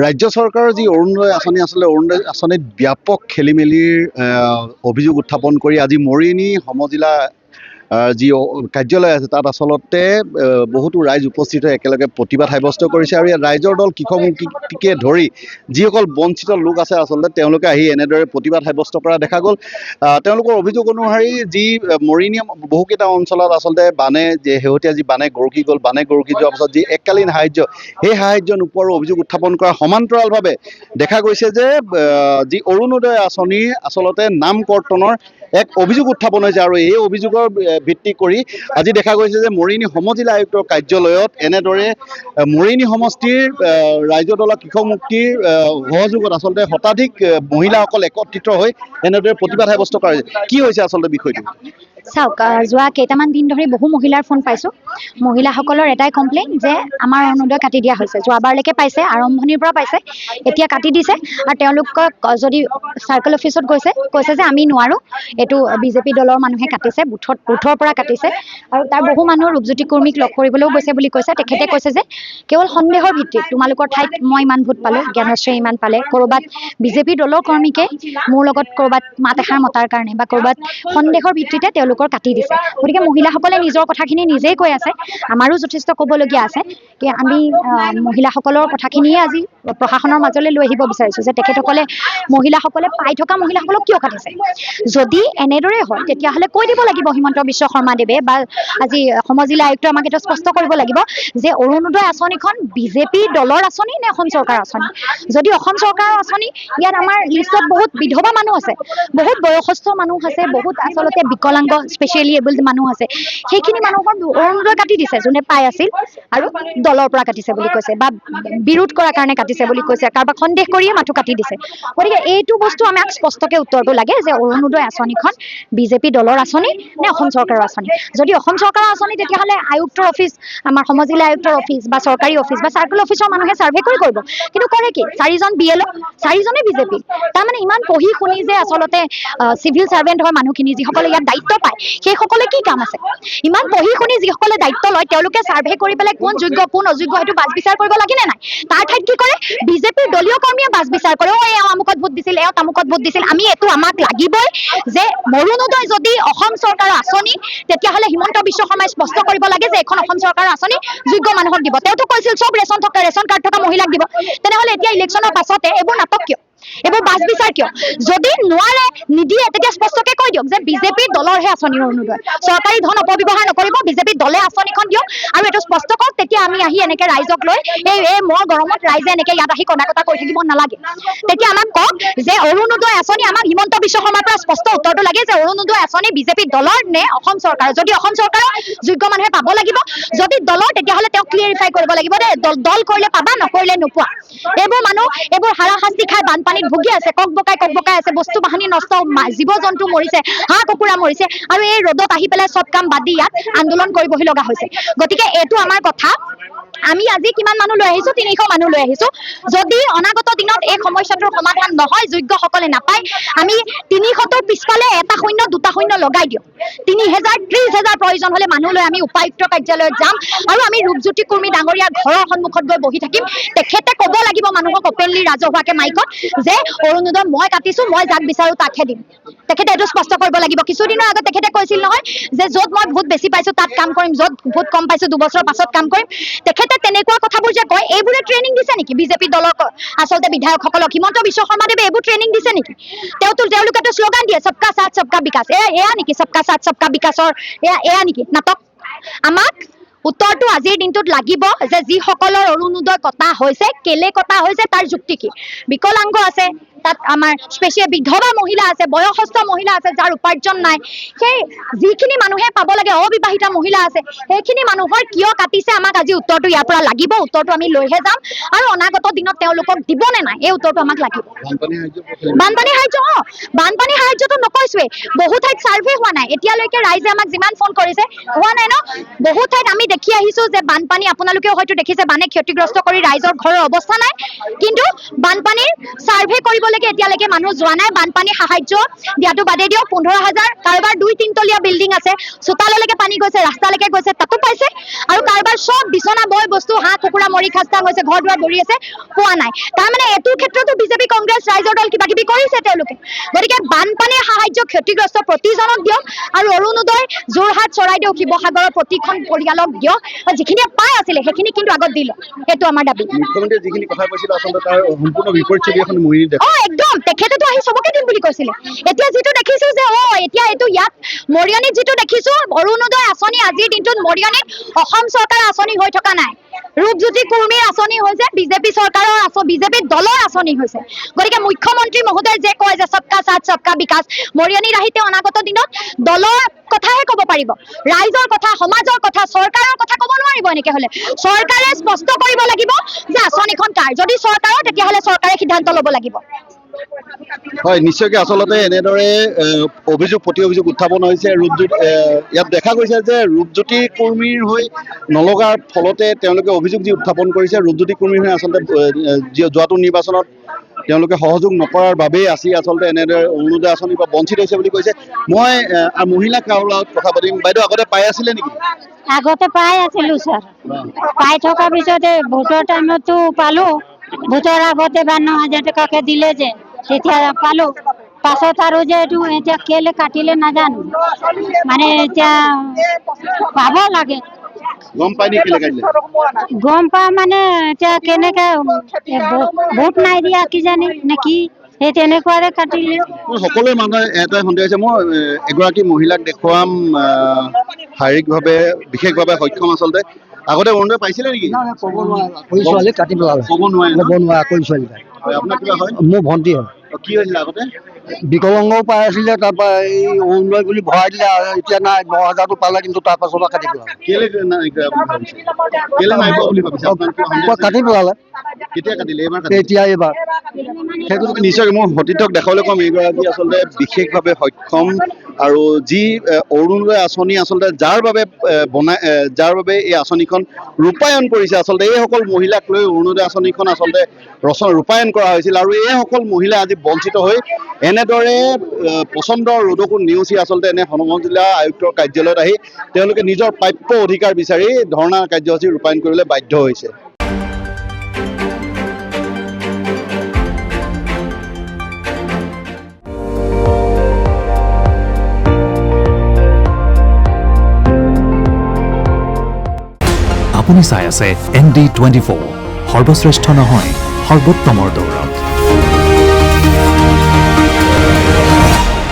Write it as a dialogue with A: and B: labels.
A: ৰাজ্য চৰকাৰৰ যি অৰুণোদয় আঁচনি আছিলে, অৰুণোদয় আঁচনিত ব্যাপক খেলি মেলিৰ অভিযোগ উত্থাপন কৰি আজি মৰিয়নি সমজিলা যি কাৰ্যালয় আছে তাত আচলতে বহুতো ৰাইজ উপস্থিত হৈ একেলগে প্ৰতিবাদ সাব্যস্ত কৰিছে। আৰু ইয়াত ৰাইজৰ দল কৃষকমুখীকে ধৰি যিসকল বঞ্চিত লোক আছে আচলতে তেওঁলোকে আহি এনেদৰে প্ৰতিবাদ সাব্যস্ত কৰা দেখা গ'ল। তেওঁলোকৰ অভিযোগ অনুসৰি যি মৰিয়নি বহুকেইটা অঞ্চলত আচলতে শেহতীয়া যি বানে গৰকি গ'ল, বানে গৰকি যোৱাৰ পাছত যি এককালীন সাহায্য, সেই সাহায্য নোপোৱাৰো অভিযোগ উত্থাপন কৰা সমান্তৰালভাৱে দেখা গৈছে যে যি অৰুণোদয় আঁচনিৰ আচলতে নাম কৰ্তনৰ এক অভিযোগ উত্থাপন হৈছে। আৰু এই অভিযোগৰ ভিত্তি কৰি আজি দেখা গৈছে যে মৰিয়নি সমজিলা আয়ুক্তৰ কাৰ্যালয়ত এনেদৰে মৰিয়নি সমষ্টিৰ ৰাইজৰ দলৰ কৃষক মুক্তিৰ সহযোগত আচলতে শতাধিক মহিলাসকল একত্ৰিত হৈ এনেদৰে প্ৰতিবাদ সাব্যস্ত কৰা হৈছে। কি হৈছে আচলতে বিষয়টো?
B: চাওক, যোৱা কেইটামান দিন ধৰি বহু মহিলাৰ ফোন পাইছোঁ। মহিলাসকলৰ এটাই কমপ্লেইন যে আমাৰ অৰুণোদয় কাটি দিয়া হৈছে। যোৱাবাৰলৈকে পাইছে, আৰম্ভণিৰ পৰা পাইছে, এতিয়া কাটি দিছে। আৰু তেওঁলোকক যদি চাৰ্কল অফিচত কৈছে যে আমি নোৱাৰোঁ, এইটো বিজেপি দলৰ মানুহে কাটিছে, বুথৰ পৰা কাটিছে। আৰু তাৰ বহু মানুহ ৰূপজ্যোতি কুৰ্মীক লগ কৰিবলৈও গৈছে বুলি কৈছে। তেখেতে কৈছে যে কেৱল সন্দেহৰ ভিত্তিত তোমালোকৰ ঠাইত মই ইমান ভোট পালোঁ, জ্ঞানশ্ৰী ইমান পালে, ক'ৰবাত বিজেপি দলৰ কৰ্মীকে মোৰ লগত ক'ৰবাত মাত এষাৰ মতাৰ কাৰণে বা ক'ৰবাত সন্দেহৰ ভিত্তিতে তেওঁলোকৰ কাটি দিছে। গতিকে মহিলাসকলে নিজৰ কথাখিনি নিজেই কৈ আছে। আমাৰো যথেষ্ট ক'বলগীয়া আছে কি আমি মহিলাসকলৰ কথাখিনিয়ে আজি প্ৰশাসনৰ মাজলৈ লৈ আহিব বিচাৰিছোঁ যে তেখেতসকলে মহিলাসকলে পাই থকা মহিলাসকলক কিয় কাটিছে। যদি এনেদৰে হয় তেতিয়াহ'লে কৈ দিব লাগিব হিমন্ত বিশ্ব শৰ্মাদেৱে বা আজি সমজিলা আয়ুক্তই আমাক এইটো স্পষ্ট কৰিব লাগিব যে অৰুণোদয় আঁচনিখন বিজেপি দলৰ আঁচনি নে অসম চৰকাৰৰ আঁচনি। যদি অসম চৰকাৰৰ আঁচনি, ইয়াত আমাৰ লিষ্টত বহুত বিধৱা মানুহ আছে, বহুত বয়সস্থ মানুহ আছে, বহুত আচলতে বিকলাংগ স্পেচিয়েলি এবলড মানুহ আছে। সেইখিনি মানুহৰ অৰুণোদয় কাটি দিছে যোনে পাই আছিল, আৰু দলৰ পৰা কাটিছে বুলি কৈছে বা বিৰোধ কৰাৰ কাৰণে কাটিছে বুলি কৈছে, কাৰোবাক সন্দেহ কৰিয়ে মাথো কাটি দিছে। গতিকে এইটো বস্তু আমাক স্পষ্টকৈ উত্তৰটো লাগে যে অৰুণোদয় আঁচনিখন বিজেপি দলৰ আঁচনি নে অসম চৰকাৰৰ আঁচনি। যদি অসম চৰকাৰৰ আঁচনি তেতিয়াহ'লে আয়ুক্তৰ অফিচ, আমাৰ সমজিলা আয়ুক্তৰ অফিচ বা চৰকাৰী অফিচ বা চাৰ্কল অফিচৰ মানুহে ছাৰ্ভে কৰিব। কিন্তু কৰে কি? 4জন BLO, 4জনে বিজেপি। তাৰমানে ইমান পঢ়ি শুনি যে আচলতে চিভিল ছাৰ্ভেণ্ট হয় মানুহখিনি, যিসকলে ইয়াত দায়িত্ব পায়, সেইসকলে কি কাম আছে? ইমান পঢ়ি শুনি যিসকলে দায়িত্ব লয় তেওঁলোকে ছাৰ্ভে কৰি পেলাই কোন যোগ্য কোন অযোগ্য সেইটো বাছ বিচাৰ কৰিব লাগে নে নাই? তাৰ ঠাইত কি কৰে? বিজেপিৰ দলীয় কৰ্মীয়ে বাছ বিচাৰ কৰে। এওঁ আমুকত ভোট দিছিল, এওঁ তামুকত ভোট দিছিল। আমাক লাগিবই যে মৰুণোদয় যদি অসম চৰকাৰৰ আঁচনি, তেতিয়াহ'লে হিমন্ত বিশ্ব শৰ্মাই স্পষ্ট কৰিব লাগে যে এখন অসম চৰকাৰৰ আঁচনি যোগ্য মানুহক দিব। তেওঁতো কৈছিল চব ৰেচন কাৰ্ড থকা মহিলাক দিব। তেনেহ'লে এতিয়া ইলেকশ্যনৰ পাছতে এইবোৰ নাটক কিয়? এইবোৰ বাছ বিচাৰ কিয়? যদি নোৱাৰে, নিদিয়ে, তেতিয়া স্পষ্টকে কৈ দিয়ক যে বিজেপি দলৰহে আঁচনি অৰুণোদয়। চৰকাৰী ধন অপব্যৱহাৰ নকৰিব, বিজেপি দলে আঁচনিখন দিয়ক আৰু এইটো স্পষ্ট কৰক। তেতিয়া আমি আহি এনেকে ৰাইজক লৈ এই মোৰ গৰমত ৰাইজে এনেকে ইয়াত আহি কন্দা কটা কৰি থাকিব নালাগে। তেতিয়া আমাক কওক যে অৰুণোদয় আঁচনি, আমাক হিমন্ত বিশ্ব শৰ্মাৰ পৰা স্পষ্ট উত্তৰটো লাগে যে অৰুণোদয় আঁচনি বিজেপি দলৰ নে অসম চৰকাৰৰ। যদি অসম চৰকাৰৰ, যোগ্য মানুহে পাব লাগিব। যদি দলৰ, তেতিয়াহ'লে তেওঁ ক্লিয়াৰিফাই কৰিব লাগিব দে, দল কৰিলে পাবা, নকৰিলে নোপোৱা। এইবোৰ মানুহ এইবোৰ হাৰাশাস্তি খাই বানপানীত ভুগি আছে, কক বকাই আছে, বস্তু বাহানি নষ্ট, জীৱ জন্তু মৰিছে, হাঁহ কুকুৰা মৰিছে, আৰু এই ৰ'দত আহি পেলাই চব কাম বাদ দি ইয়াত আন্দোলন কৰিবহি লগা হৈছে। গতিকে এইটো আমাৰ কথা। আমি আজি কিমান মানুহ লৈ আহিছোঁ? 300 মানুহ লৈ আহিছোঁ। যদি অনাগত দিনত এই সমস্যাটোৰ সমাধান নহয়, যোগ্যসকলে নাপায়, আমি 300টোৰ পিছফালে 1 শূন্য 2 শূন্য লগাই দিওঁ। 30,000 30,000 প্ৰয়োজন হ'লে মানুহ লৈ আমি উপায়ুক্ত কাৰ্যালয়ত যাম আৰু আমি ৰূপজ্যোতি কুৰ্মী ডাঙৰীয়াৰ ঘৰৰ সন্মুখত গৈ বহি থাকিম। তেখেতে ক'ব লাগিব মানুহক অপেনলি, ৰাজহুৱাকে মাইকত যে অৰুণোদয় মই কাটিছোঁ, মই যাক বিচাৰোঁ তাকহে দিম। তেখেতে এইটো স্পষ্ট কৰিব লাগিব। কিছুদিনৰ আগত তেখেতে কৈছিল নহয় যে য'ত মই ভোট বেছি পাইছোঁ তাত কাম কৰিম, য'ত ভোট কম পাইছোঁ 2 বছৰৰ পাছত কাম কৰিম। তেখেতে তেনেকুৱা কথাবোৰ যে কয়, এইবোৰে ট্ৰেইনিং দিছে নেকি বিজেপি দলৰ আচলতে বিধায়কসকলক? হিমন্ত বিশ্ব শৰ্মাদেৱে এইবোৰ ট্ৰেইনিং দিছে নেকি? তেওঁলোকেতো শ্লোগান দিয়ে সবকা সাথ সবকা বিকাশ। এয়া নেকি সবকা সাথ সবকা বিকাশৰ এয়া নেকি নাটক? আমাক উত্তৰটো আজিৰ দিনটোত লাগিব যে যিসকলৰ অৰুণোদয় কটা হৈছে, কেলে কটা হৈছে, তাৰ যুক্তি কি? বিকলাংগ আছে, তাত আমাৰ স্পেচিয়েল বিধৱা মহিলা আছে, বয়সস্থ মহিলা আছে যাৰ উপাৰ্জন নাই। সেই যিখিনি মানুহে পাব লাগে, অবিবাহিত মহিলা আছে, সেইখিনি মানুহৰ কিয় কাটিছে? আমাক আজি উত্তৰটো ইয়াৰ পৰা লাগিব। উত্তৰটো আমি লৈহে যাম আৰু অনাগত দিনত তেওঁলোকক দিব নে নাই, এই উত্তৰটো আমাক লাগিব। বানপানী সাহায্যটো নকৈছোৱে, বহু ঠাইত ছাৰ্ভে হোৱা নাই এতিয়ালৈকে। ৰাইজে আমাক যিমান ফোন কৰিছে, হোৱা নাই ন? বহু ঠাইত আমি দেখি আহিছোঁ যে বানপানী, আপোনালোকেও হয়তো দেখিছে, বানে ক্ষতিগ্ৰস্ত কৰি ৰাইজৰ ঘৰৰ অৱস্থা নাই। কিন্তু বানপানীৰ ছাৰ্ভে কৰিব চোতাললৈকে এতিয়ালৈকে মানুহ যোৱা নাই। বানপানী সাহায্য দিয়াটো বাদে দিয়ক, 15,000 কাৰোবাৰ 2-3 তলীয়া বিল্ডিং আছে, চোতাললৈকে পানী গৈছে, ৰাস্তালৈকে গৈছে, তাতো পাইছে। আৰু কাৰোবাৰ চব বিচনা বয় বস্তু, হাঁহ কুকুৰা মৰি খাস্তা হৈছে, ঘৰ দুৱাৰ ভৰি আছে, পোৱা নাই। তাৰমানে এইটো ক্ষেত্ৰতো বিজেপি কংগ্ৰেছ ৰাইজৰ দল কিবা কিবি কৰিছে তেওঁলোকে। গতিকে বানপানীৰ সাহায্য ক্ষতিগ্ৰস্ত প্ৰতিজনক দিয়ক, আৰু অৰুণোদয় যোৰহাট, চৰাইদেউ, শিৱসাগৰৰ প্ৰতিখন পৰিয়ালক দিয়ক। যিখিনিয়ে পাই আছিলে সেইখিনি কিন্তু আগত দিল, সেইটো আমাৰ দাবী।
A: মুখ্যমন্ত্ৰীয়ে যিখিনি কথা কৈছিল আচলতে তাৰ সম্পূৰ্ণ বিপৰীত ছবি এখন মোহিনী দেখে।
B: একদম, তেখেতেতো আহি চবকে দিম বুলি কৈছিলে। এতিয়া যিটো দেখিছো যে এতিয়া এইটো ইয়াত মৰিয়নিত যিটো দেখিছো, অৰুণোদয় আঁচনি আজিৰ দিনটোত মৰিয়নিত অসম চৰকাৰৰ আঁচনি হৈ থকা নাই, ৰূপজ্যোতি কুৰ্মীৰ আঁচনি হৈছে, বিজেপি চৰকাৰৰ বিজেপি দলৰ আঁচনি হৈছে। গতিকে মুখ্যমন্ত্ৰী মহোদয় যে কয় যে সবকা সাথ সবকা বিকাশ, মৰিয়নিত আহি তেওঁ অনাগত দিনত দলৰ কথাহে ক'ব পাৰিব, ৰাইজৰ কথা, সমাজৰ কথা, চৰকাৰৰ কথা ক'ব নোৱাৰিব। এনেকে হলে চৰকাৰে স্পষ্ট কৰিব লাগিব যে আঁচনিখন কাৰ। যদি চৰকাৰৰ, তেতিয়াহ'লে চৰকাৰে সিদ্ধান্ত ল'ব লাগিব।
A: হয়, নিশ্চয়কৈ আচলতে এনেদৰে অভিযোগ প্ৰতি অভিযোগ উত্থাপন হৈছে। ইয়াত দেখা গৈছে যে ৰূপজ্যোতি কুৰ্মীৰ হৈ নলগাৰ ফলতে তেওঁলোকে অভিযোগ যি উত্থাপন কৰিছে, ৰূপজ্যোতি কুৰ্মীৰ হৈ আচলতে যোৱাটো নিৰ্বাচনত তেওঁলোকে সহযোগ নকৰাৰ বাবেই আজি আচলতে এনেদৰে অৰুণোদয় আঁচনিৰ পৰা বঞ্চিত হৈছে বুলি কৈছে। মই মহিলা কাৰোৰ লগত কথা পাতিম। বাইদেউ, আগতে পাই আছিলে নেকি?
C: আগতে পাই আছিলো ছাৰ, পাই থকাৰ পিছতে ভোটৰ টাইমতো পালো। ভোটৰ আগতে 52,000 টকাকে দিলে যে, তেতিয়া পালো। পাছত আৰু যে এইটো এতিয়া কেলে কাটিলে নাজানো, মানে এতিয়া পাব লাগে।
A: গম পাই নেকি কেলে কাটিলে?
C: গম পা মানে এতিয়া কেনেকে ভোট নাই দিয়া কিজানি নেকি, সেই তেনেকুৱাৰে কাটিলে।
A: সকলোৰে মানুহে এটাই সন্দেহ হৈছে। মই এগৰাকী মহিলাক দেখুৱাম, শাৰীৰিকভাৱে বিশেষভাৱে সক্ষম আচলতে। আগতে অৰুণোদয় পাইছিলে নেকি?
D: ক'ব নোৱাৰা, কৰি ছোৱালী কাটি পেলালে।
A: ক'ব নোৱাৰে ন?
D: ক'ব নোৱাৰা, কৰি ছোৱালী তাই।
A: আপোনাৰ কিবা হয়?
D: মোৰ ভণ্টি হয়।
A: কি হৈছিলে আগতে?
D: বিকলাংগও পাই আছিলে, তাৰপৰা এই অৰুণোদয় বুলি ভৰাই দিলে। এতিয়া নাই, 9,000টো পালে, কিন্তু তাৰ পাছৰ পৰা কাটি পেলালে।
A: কেলে নাই বুলি ভাবিছে? কেলে নাই পোৱা বুলি ভাবিছে? আপোনাৰ কিবা সন্দেহ আছে?
D: কাটি পেলালে।
A: কেতিয়া কাটিলে? এইবাৰ কাটিলে?
D: এইবাৰ
A: সেইটো নিশ্চয় মোৰ সতীৰ্থক দেখাবলৈ কম। এইগৰাকী আচলতে বিশেষভাৱে সক্ষম, আৰু যি অৰুণোদয় আঁচনি আচলতে যাৰ বাবে এই আঁচনিখন ৰূপায়ণ কৰিছে, আচলতে এইসকল মহিলাক লৈ অৰুণোদয় আঁচনিখন আচলতে ৰূপায়ণ কৰা হৈছিল। আৰু এইসকল মহিলা আজি বঞ্চিত হৈ এনেদৰে প্ৰচণ্ড ৰ'দকো নেওচি আচলতে এনে হনুমান জিলা আয়ুক্তৰ কাৰ্যালয়ত আহি তেওঁলোকে নিজৰ প্ৰাপ্য অধিকাৰ বিচাৰি ধৰ্ণা কাৰ্যসূচী ৰূপায়ণ কৰিবলৈ বাধ্য হৈছে।
E: আপুনি চাই আছে ND24, সৰ্বশ্ৰেষ্ঠ নহয়, সৰ্বোত্তমৰ দৌৰ।